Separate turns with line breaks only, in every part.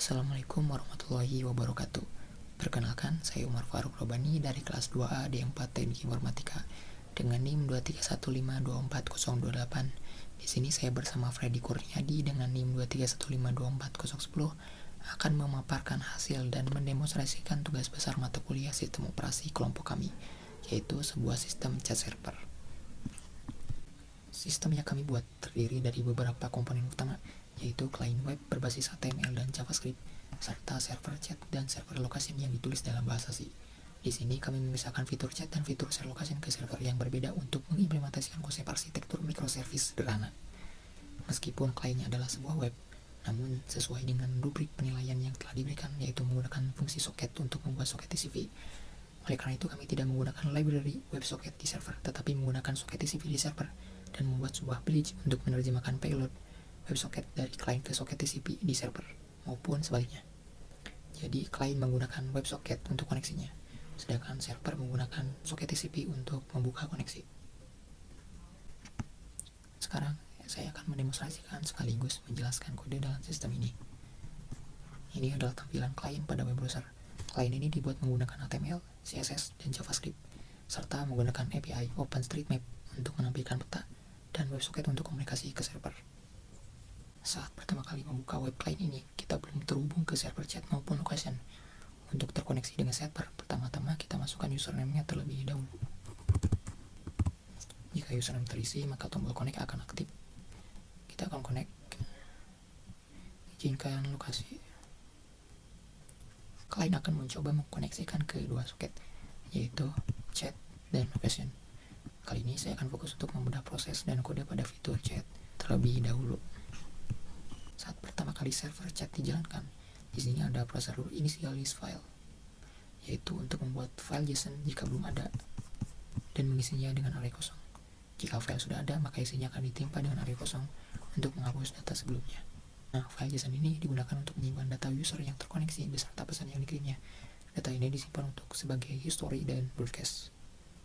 Assalamualaikum warahmatullahi wabarakatuh. Perkenalkan, saya Umar Faruk Robani dari kelas 2A D4 Teknik Informatika dengan NIM 231524028. Di sini saya bersama Freddy Kurniadi dengan NIM 231524010 akan memaparkan hasil dan mendemonstrasikan tugas besar mata kuliah sistem operasi kelompok kami, yaitu sebuah sistem chat server. Sistem yang kami buat terdiri dari beberapa komponen utama, yaitu klien web berbasis HTML dan JavaScript, serta server chat dan server location yang ditulis dalam bahasa C. Di sini kami memisahkan fitur chat dan fitur share location ke server yang berbeda untuk mengimplementasikan konsep arsitektur microservice sederhana. Meskipun kliennya adalah sebuah web, namun sesuai dengan rubrik penilaian yang telah diberikan, yaitu menggunakan fungsi socket untuk membuat socket TCP. Oleh karena itu, kami tidak menggunakan library WebSocket di server, tetapi menggunakan socket TCP di server dan membuat sebuah bridge untuk menerjemahkan payload WebSocket dari klien ke socket TCP di server, maupun sebaliknya. Jadi, klien menggunakan WebSocket untuk koneksinya, sedangkan server menggunakan socket TCP untuk membuka koneksi. Sekarang, saya akan mendemonstrasikan sekaligus menjelaskan kode dalam sistem ini. Ini adalah tampilan klien pada web browser. Klien ini dibuat menggunakan HTML, CSS, dan JavaScript, serta menggunakan API OpenStreetMap untuk menampilkan peta dan WebSocket untuk komunikasi ke server. Saat pertama kali membuka web klien ini, kita belum terhubung ke server chat maupun location. Untuk terkoneksi dengan server, pertama-tama kita masukkan username-nya terlebih dahulu. Jika username terisi, maka tombol connect akan aktif. Kita akan connect. Izinkan lokasi. Klien akan mencoba mengkoneksikan kedua soket, yaitu chat dan location. Kali ini saya akan fokus untuk membedah proses dan kode pada fitur chat terlebih dahulu. Saat pertama kali server chat dijalankan, di sini ada prosedur initialize file, yaitu untuk membuat file JSON jika belum ada dan mengisinya dengan array kosong. Jika file sudah ada, maka isinya akan ditimpa dengan array kosong untuk menghapus data sebelumnya. Nah, file JSON ini digunakan untuk menyimpan data user yang terkoneksi beserta pesan yang dikirimnya. Data ini disimpan untuk sebagai history dan broadcast.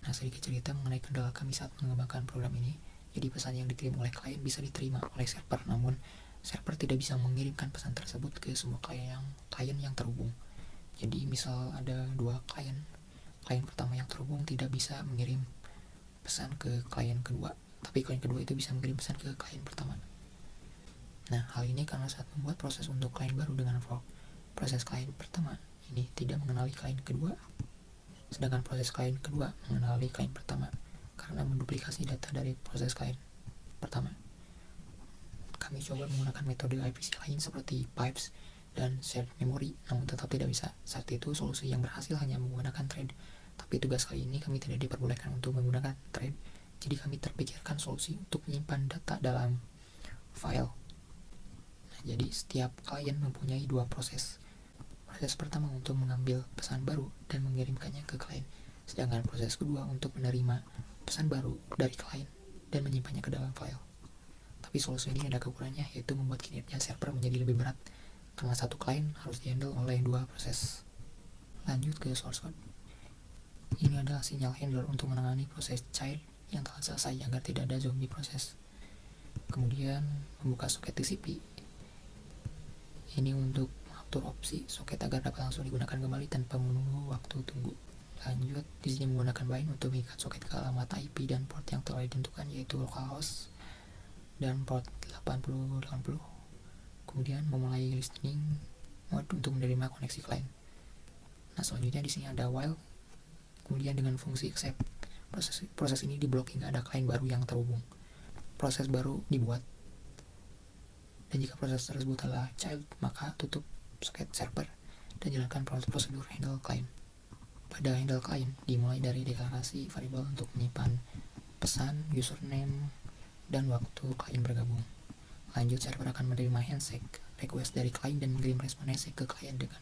Nah, sedikit cerita mengenai kendala kami saat mengembangkan program ini. Jadi pesan yang dikirim oleh klien bisa diterima oleh server, namun server tidak bisa mengirimkan pesan tersebut ke semua klien yang terhubung. Jadi misal ada dua klien pertama yang terhubung tidak bisa mengirim pesan ke klien kedua, tapi klien kedua itu bisa mengirim pesan ke klien pertama. Nah, hal ini karena saat membuat proses untuk klien baru dengan fork, proses klien pertama ini tidak mengenali klien kedua, sedangkan proses klien kedua mengenali klien pertama karena menduplikasi data dari proses klien pertama. Kami coba menggunakan metode IPC lain seperti pipes dan shared memory, namun tetap tidak bisa. Saat itu solusi yang berhasil hanya menggunakan thread, tapi tugas kali ini kami tidak diperbolehkan untuk menggunakan thread, jadi kami terpikirkan solusi untuk menyimpan data dalam file. Jadi setiap klien mempunyai dua proses. Proses pertama untuk mengambil pesan baru dan mengirimkannya ke klien, sedangkan proses kedua untuk menerima pesan baru dari klien dan menyimpannya ke dalam file. Tapi solusi ini ada kekurangannya, yaitu membuat kinerja server menjadi lebih berat karena satu klien harus dihandle oleh dua proses. Lanjut ke source code. Ini adalah sinyal handler untuk menangani proses child yang telah selesai agar tidak ada zombie proses. Kemudian membuka soket TCP. Ini untuk mengatur opsi soket agar dapat langsung digunakan kembali tanpa menunggu waktu tunggu. Lanjut, di sini menggunakan bind untuk mengikat soket ke alamat IP dan port yang telah ditentukan, yaitu localhost dan port 8080. Kemudian memulai listening mode untuk menerima koneksi klien. Nah, selanjutnya di sini ada while. Kemudian dengan fungsi accept, proses ini diblok hingga ada klien baru yang terhubung. Proses baru dibuat. Dan jika proses tersebut adalah child, maka tutup soket server dan jalankan prosedur handle client. Pada handle client dimulai dari deklarasi variabel untuk menyimpan pesan, username, dan waktu klien bergabung. Lanjut, server akan menerima handshake request dari klien dan mengirim respon handshake ke klien dengan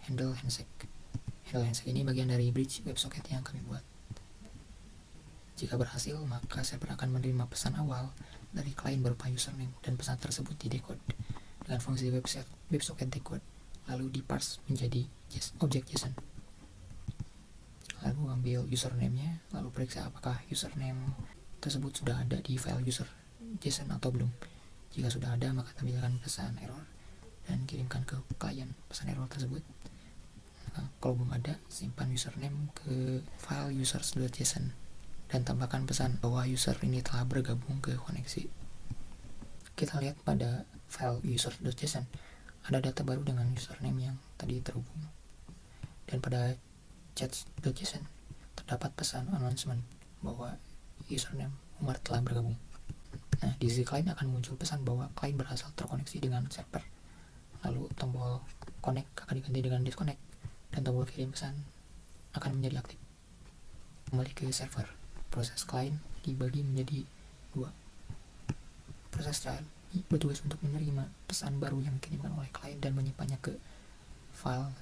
handle handshake. Handle handshake ini bagian dari bridge WebSocket yang kami buat. Jika berhasil, maka server akan menerima pesan awal dari klien berupa username dan pesan tersebut didekode dengan fungsi WebSocket decode, lalu diparse menjadi objek JSON. Lalu ambil username-nya, lalu periksa apakah username tersebut sudah ada di file user JSON atau belum. Jika sudah ada, maka tampilkan pesan error dan kirimkan ke klien pesan error tersebut. Kalau belum ada, simpan username ke file users.json dan tambahkan pesan bahwa user ini telah bergabung ke koneksi. Kita lihat pada file users.json ada data baru dengan username yang tadi terhubung, dan pada chats.json terdapat pesan announcement bahwa username Umar telah bergabung. Nah, di sisi klien akan muncul pesan bahwa klien berhasil terkoneksi dengan server. Lalu tombol connect akan diganti dengan disconnect dan tombol kirim pesan akan menjadi aktif. Kembali ke server, proses klien dibagi menjadi dua. Proses child bertugas untuk menerima pesan baru yang dikirimkan oleh klien dan menyimpannya ke file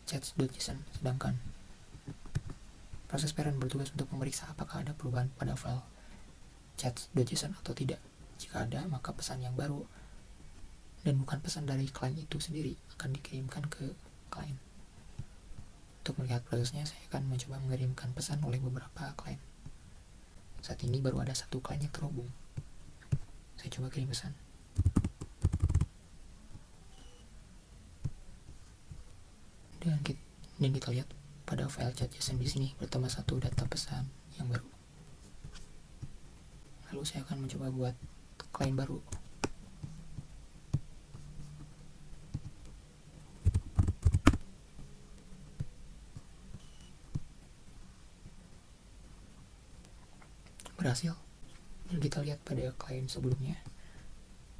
chats.json, sedangkan proses parent bertugas untuk memeriksa apakah ada perubahan pada file chats.json atau tidak. Jika ada, maka pesan yang baru dan bukan pesan dari klien itu sendiri akan dikirimkan ke klien. Untuk melihat prosesnya, saya akan mencoba mengirimkan pesan oleh beberapa klien. Saat ini baru ada satu klien yang terhubung. Saya coba kirim pesan. Dan kita lihat pada file chat.json di sini bertambah satu data pesan yang baru. Lalu saya akan mencoba buat klien baru. Berhasil. Dan kita lihat pada klien sebelumnya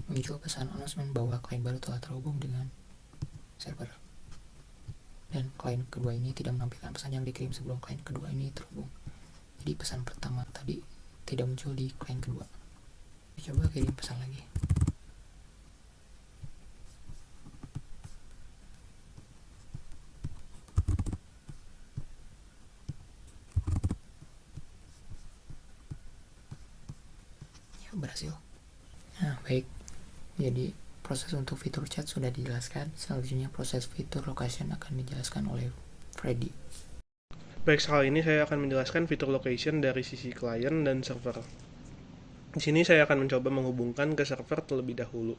muncul pesan announcement bahwa klien baru telah terhubung dengan server. Dan klien kedua ini tidak menampilkan pesan yang dikirim sebelum klien kedua ini terhubung. Jadi pesan pertama tadi tidak muncul di klien kedua. Coba kirim pesan lagi. Ya, berhasil. Nah, baik. Jadi proses untuk fitur chat sudah dijelaskan. Selanjutnya proses fitur location akan dijelaskan oleh Freddy.
Baik, sekali ini saya akan menjelaskan fitur location dari sisi klien dan server. Di sini saya akan mencoba menghubungkan ke server terlebih dahulu.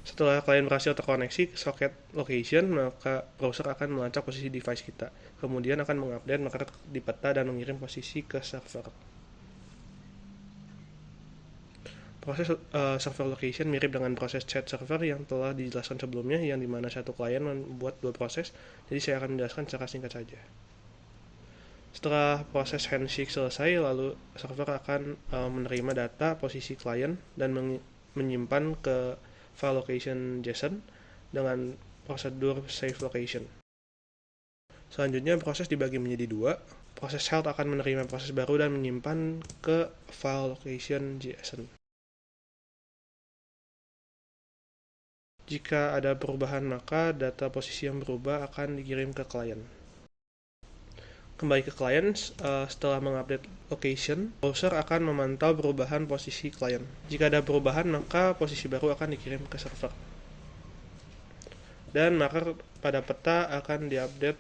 Setelah klien berhasil terkoneksi ke soket location, maka browser akan melacak posisi device kita. Kemudian akan mengupdate marker di peta dan mengirim posisi ke server. Proses server location mirip dengan proses chat server yang telah dijelaskan sebelumnya, yang dimana satu klien membuat dua proses. Jadi saya akan menjelaskan secara singkat saja. Setelah proses handshake selesai, lalu server akan menerima data posisi klien dan menyimpan ke file location JSON dengan prosedur save location. Selanjutnya proses dibagi menjadi dua. Proses health akan menerima proses baru dan menyimpan ke file location JSON. Jika ada perubahan, maka data posisi yang berubah akan dikirim ke klien. Kembali ke klien, setelah mengupdate location, browser akan memantau perubahan posisi klien. Jika ada perubahan, maka posisi baru akan dikirim ke server. Dan marker pada peta akan diupdate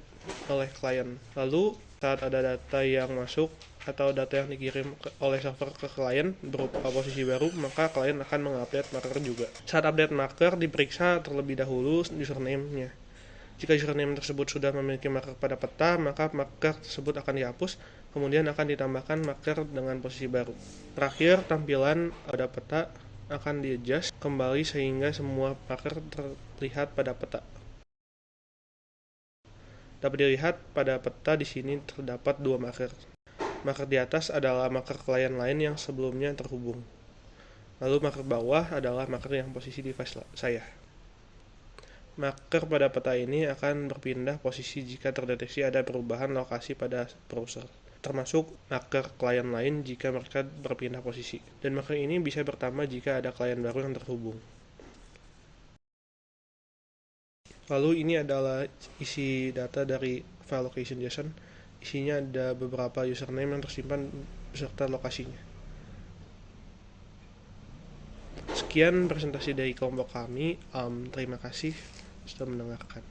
oleh klien. Lalu, saat ada data yang masuk atau data yang dikirim oleh server ke klien berupa posisi baru, maka klien akan mengupdate marker juga. Saat update marker, diperiksa terlebih dahulu username-nya. Jika username tersebut sudah memiliki marker pada peta, maka marker tersebut akan dihapus, kemudian akan ditambahkan marker dengan posisi baru. Terakhir, tampilan pada peta akan di-adjust kembali sehingga semua marker terlihat pada peta. Dapat dilihat pada peta di sini terdapat dua marker. Marker di atas adalah marker klien lain yang sebelumnya terhubung. Lalu marker bawah adalah marker yang posisi device saya. Marker pada peta ini akan berpindah posisi jika terdeteksi ada perubahan lokasi pada browser, termasuk marker klien lain jika mereka berpindah posisi. Dan marker ini bisa bertambah jika ada klien baru yang terhubung. Lalu ini adalah isi data dari file location JSON. Isinya ada beberapa username yang tersimpan beserta lokasinya. Sekian presentasi dari kelompok kami. Terima kasih sudah mendengarkan.